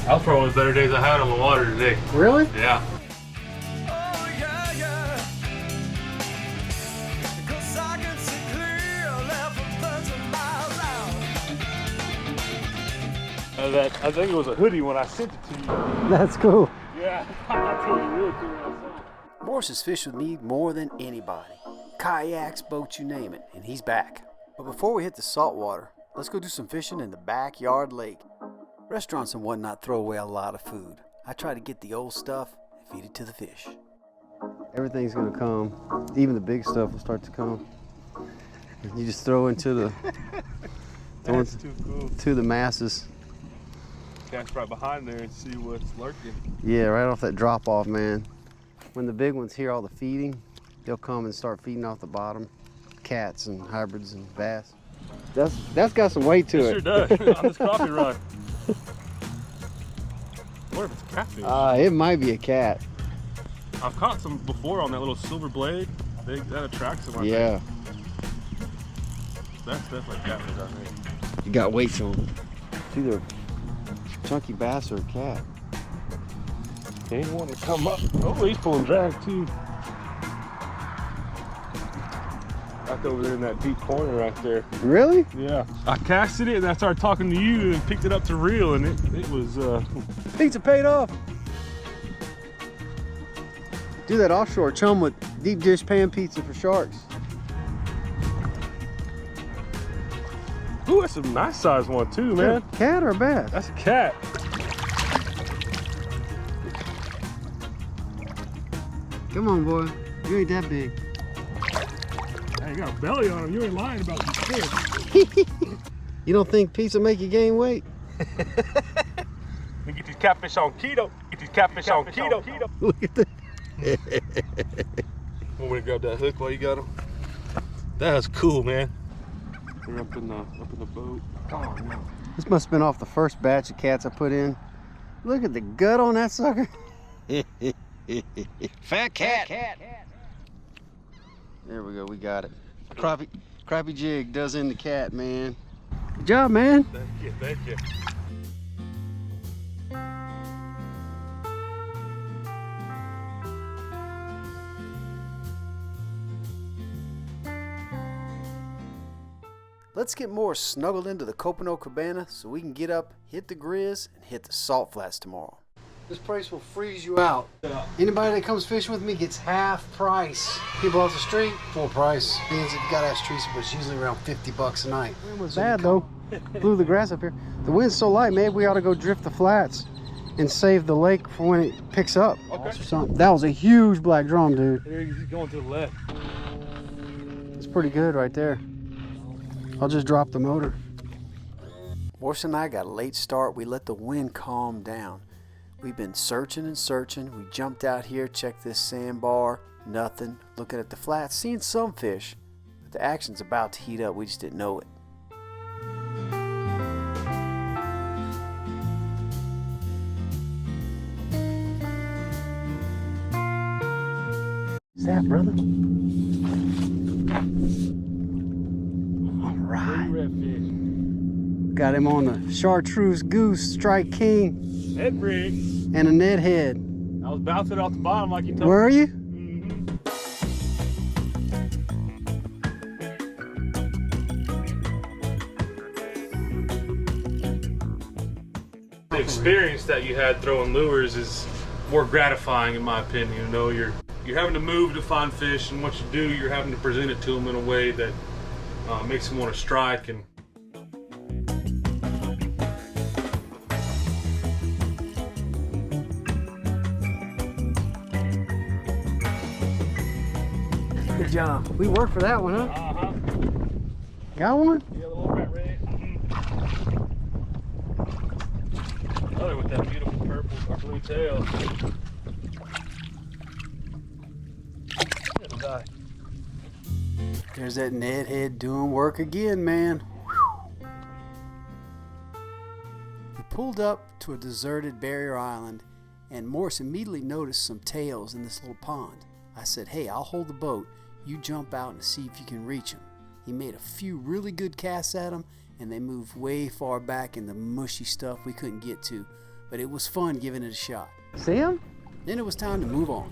That was probably one of the better days I had on the water today. Really? Yeah. I think it was a hoodie when I sent it to you. That's cool. Yeah, I told you really cool when I saw it. Morris has fished with me more than anybody. Kayaks, boats, you name it, and he's back. But before we hit the saltwater, let's go do some fishing in the backyard lake. Restaurants and whatnot throw away a lot of food. I try to get the old stuff and feed it to the fish. Everything's gonna come. Even the big stuff will start to come. You just throw into the That's too cool. to the masses. Cast right behind there and see what's lurking. Yeah, right off that drop off, man. When the big ones hear all the feeding, they'll come and start feeding off the bottom. Cats and hybrids and bass. That's got some weight to it. It sure does. On this crappie rod. I wonder if it's a catfish. It might be a cat. I've caught some before on that little silver blade. That attracts them. Yeah. That's definitely a catfish, I think. You got weight to them. It's either a chunky bass or a cat. He ain't wanting to come up. Oh, he's pulling drag too. Back over there in that deep corner right there. Really? Yeah. I casted it and I started talking to you and picked it up to reel, and it was Pizza paid off. Do that offshore chum with deep dish pan pizza for sharks. ooh, that's a nice sized one too, man. Cat or bass? That's a cat. Come on, boy. You ain't that big. Hey, you got a belly on him. You ain't lying about these fish. You don't think pizza make you gain weight? We get these catfish on keto. Get these catfish on keto. Look at that. Want me to grab that hook while you got him? That's cool, man. They're up in the boat. Oh no. This must have been off the first batch of cats I put in. Look at the gut on that sucker. Fat cat. There we go, we got it. Crappie jig does in the cat, man. Good job, man. Thank you, thank you. Let's get more snuggled into the Copano Cabana so we can get up, hit the Grizz, and hit the salt flats tomorrow. This place will freeze you out. Anybody that comes fishing with me gets half price. People off the street, full price. Means if you gotta ask Teresa, but it's usually around $50 a night. Wind was bad though. Blew the grass up here. The wind's so light, maybe we ought to go drift the flats and save the lake for when it picks up. Okay. Or something. That was a huge black drum, dude. There he's going to the left. It's pretty good right there. I'll just drop the motor. Morris and I got a late start. We let the wind calm down. We've been searching and searching. We jumped out here, checked this sandbar, nothing. Looking at the flats, seeing some fish. But the action's about to heat up. We just didn't know it. What's that, brother? All right. Redfish. Got him on the Chartreuse Goose Strike King Head rig. and a Ned head. I was bouncing off the bottom like you told Where are you? The experience that you had throwing lures is more gratifying, in my opinion. You know, you're having to move to find fish, and what you do, you're having to present it to them in a way that makes them want to strike. And Good job. We worked for that one, huh? Got one? Yeah, the little rat red. Another with that beautiful purple or blue tail. It'll die. There's that Ned head doing work again, man. Whew. We pulled up to a deserted barrier island, and Morris immediately noticed some tails in this little pond. I said, hey, I'll hold the boat. You jump out and see if you can reach them. He made a few really good casts at them, and they moved way far back in the mushy stuff we couldn't get to. but it was fun giving it a shot. See him? Then it was time to move on.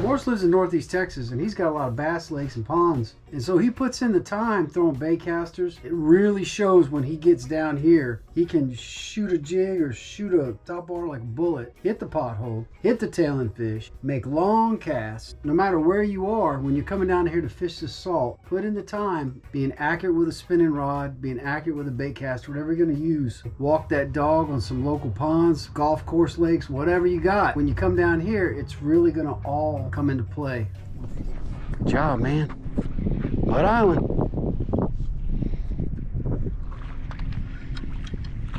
Morse lives in Northeast Texas, and he's got a lot of bass lakes and ponds. And so he puts in the time throwing bait casters. It really shows when he gets down here. He can shoot a jig or shoot a topwater like a bullet, hit the pothole, hit the tailing fish, make long casts. No matter where you are, when you're coming down here to fish the salt, put in the time, being accurate with a spinning rod, being accurate with a bait caster, whatever you're going to use. Walk that dog on some local ponds, golf course lakes, whatever you got. When you come down here, it's really going to all come into play. Good job, man. Mud Island.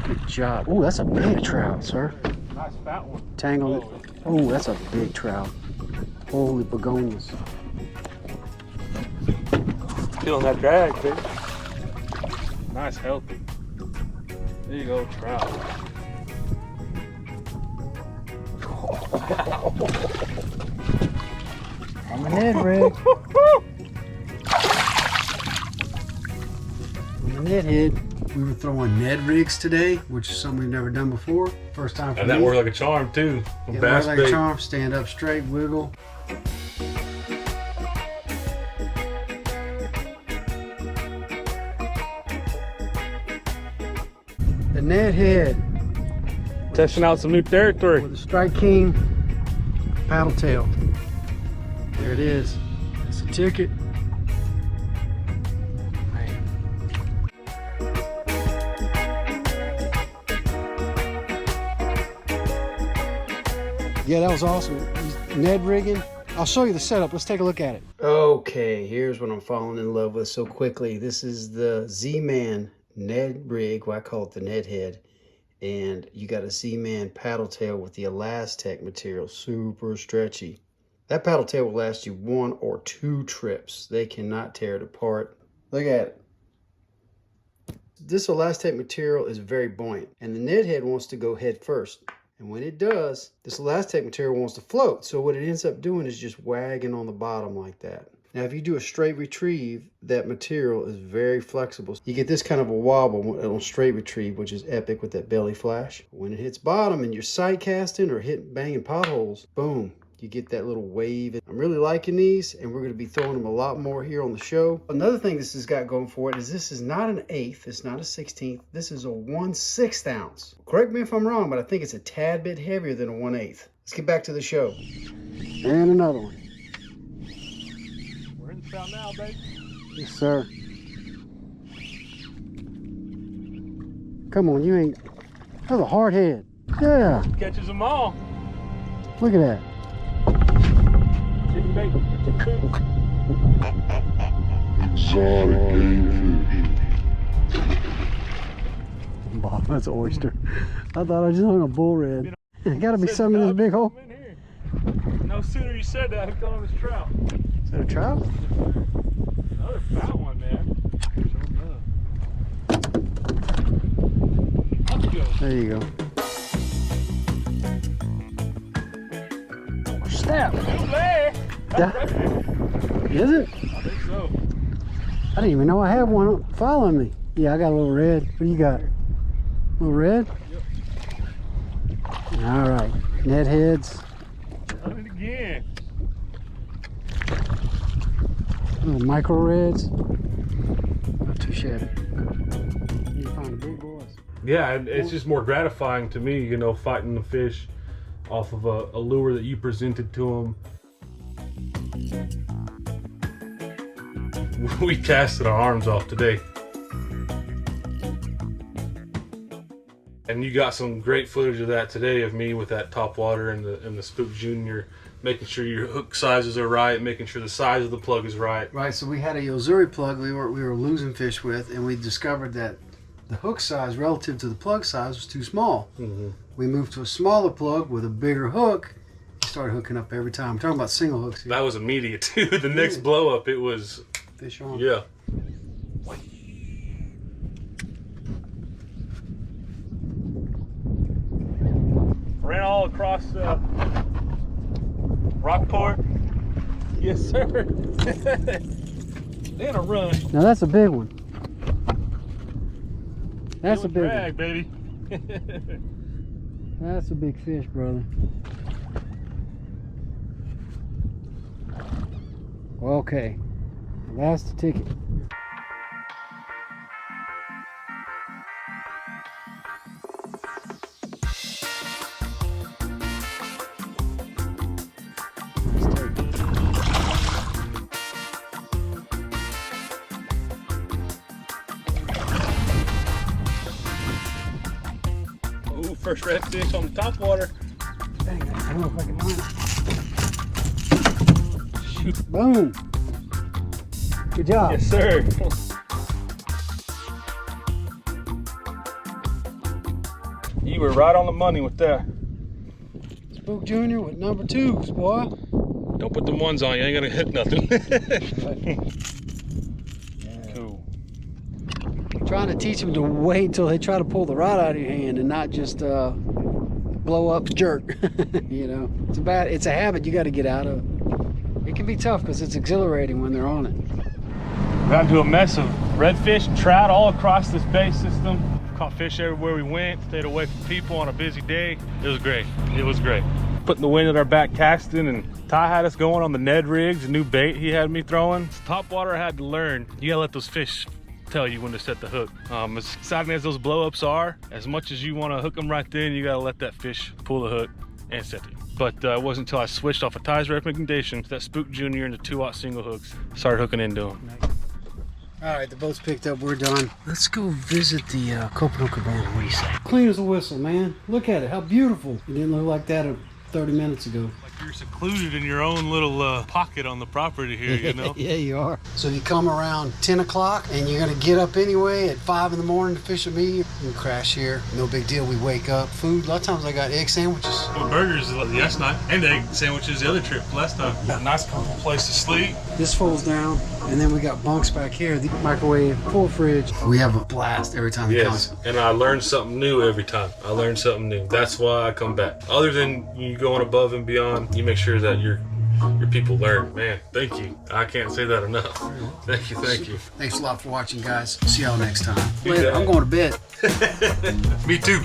Good job. Oh, that's a big trout, sir. Nice fat one. Tangled it. Oh, that's a big trout. Holy begonias. Feeling that drag, baby. Nice, healthy. There you go, trout. On the Ned rig. On the Ned head. We were throwing Ned rigs today, which is something we've never done before. First time for And me. that worked like a charm too. It Bass worked like a charm. Stand up straight, wiggle. The Ned head Testing out some new territory. with a Strike King paddle tail. There it is. That's a ticket. Yeah, that was awesome. Ned rigging. I'll show you the setup. Let's take a look at it. Okay, here's what I'm falling in love with so quickly. This is the Z-Man Ned rig. Well, I call it the Ned head. And you got a Z-Man paddle tail with the Elastec material. Super stretchy. That paddle tail will last you 1 or 2 trips. They cannot tear it apart. Look at it. This Elastec material is very buoyant. And the Ned head wants to go head first. And when it does, this Elastec material wants to float. So what it ends up doing is just wagging on the bottom like that. Now, if you do a straight retrieve, that material is very flexible. You get this kind of a wobble on straight retrieve, which is epic with that belly flash. When it hits bottom and you're sight casting or banging potholes, boom, you get that little wave. I'm really liking these, and we're going to be throwing them a lot more here on the show. Another thing this has got going for it is this is not an 1/8, it's not a 16th, this is a 1/6 ounce. Correct me if I'm wrong, but I think it's a tad bit heavier than a 1/8. Let's get back to the show. And another one. We're in the trout now, baby. Yes, sir. Come on, you ain't. That's a hard head. Yeah. Catches them all. Look at that. Chicken bait. Bob, that's an oyster. I thought I just hung a bull red. Gotta be something in this big hole. No sooner you said that, I hooked on this trout. Is that a trout? Another fat one, man. There you go. Snap! Is it? I think so. I didn't even know I had one following me. Yeah, I got a little red. What do you got? A little red? Yep. All right. Ned heads. Done it again. Little micro reds. Not too shabby. You find the big boys. Yeah, it's just more gratifying to me, you know, fighting the fish off of a lure that you presented to them. We casted our arms off today. And you got some great footage of that today of me with that topwater and the Spook Junior, making sure your hook sizes are right, making sure the size of the plug is right. Right, so we had a Yozuri plug we were losing fish with, and we discovered that the hook size relative to the plug size was too small. Mm-hmm. We moved to a smaller plug with a bigger hook. He started hooking up every time. I'm talking about single hooks here. That was immediate too. The next blow up, it was Fish on. yeah. Ran all across Rockport. Yes, sir. Then a run. Now that's a big one. That's a big drag, baby. That's a big fish, brother. Okay, that's the ticket. Ooh, first redfish on the top water. Dang, I don't know if I can line it. Shoot. Boom. Good job. Yes, sir. You were right on the money with that. Spook Jr. with number 2s, boy. Don't put them ones on, you ain't gonna hit nothing. Cool. Trying to teach them to wait until they try to pull the rod out of your hand and not just blow up jerk. You know, it's a habit you got to get out of. It can be tough because it's exhilarating when they're on it. Got into a mess of redfish and trout all across this bay system. Caught fish everywhere we went, stayed away from people on a busy day. It was great. It was great. Putting the wind at our back casting, and Ty had us going on the Ned rigs, a new bait he had me throwing. Top water I had to learn. You gotta let those fish tell you when to set the hook. As exciting as those blow-ups are, as much as you want to hook them right then, you gotta let that fish pull the hook and set it. But it wasn't until I switched off of Ty's recommendation to that Spook Jr. and the 2-aught single hooks, started hooking into them. All right, the boat's picked up, we're done. Let's go visit the Copano Cabana, what do you say? Clean as a whistle, man. Look at it, how beautiful. It didn't look like that 30 minutes ago. Like you're secluded in your own little pocket on the property here, you know? Yeah, you are. So you come around 10 o'clock and you're gonna get up anyway at 5 in the morning to fish with me. You can crash here, no big deal. We wake up, food. A lot of times I got egg sandwiches. Well, burgers last night, and egg sandwiches the other trip last time. Got a nice comfortable place to sleep. This folds down, and then we got bunks back here, the microwave, full fridge. We have a blast every time he comes. And I learn something new every time. I learn something new. That's why I come back. Other than you going above and beyond, you make sure that your people learn. Man, thank you. I can't say that enough. Thank you, thank you. Thanks a lot for watching, guys. See y'all next time. You Later, bet. I'm going to bed. Me too.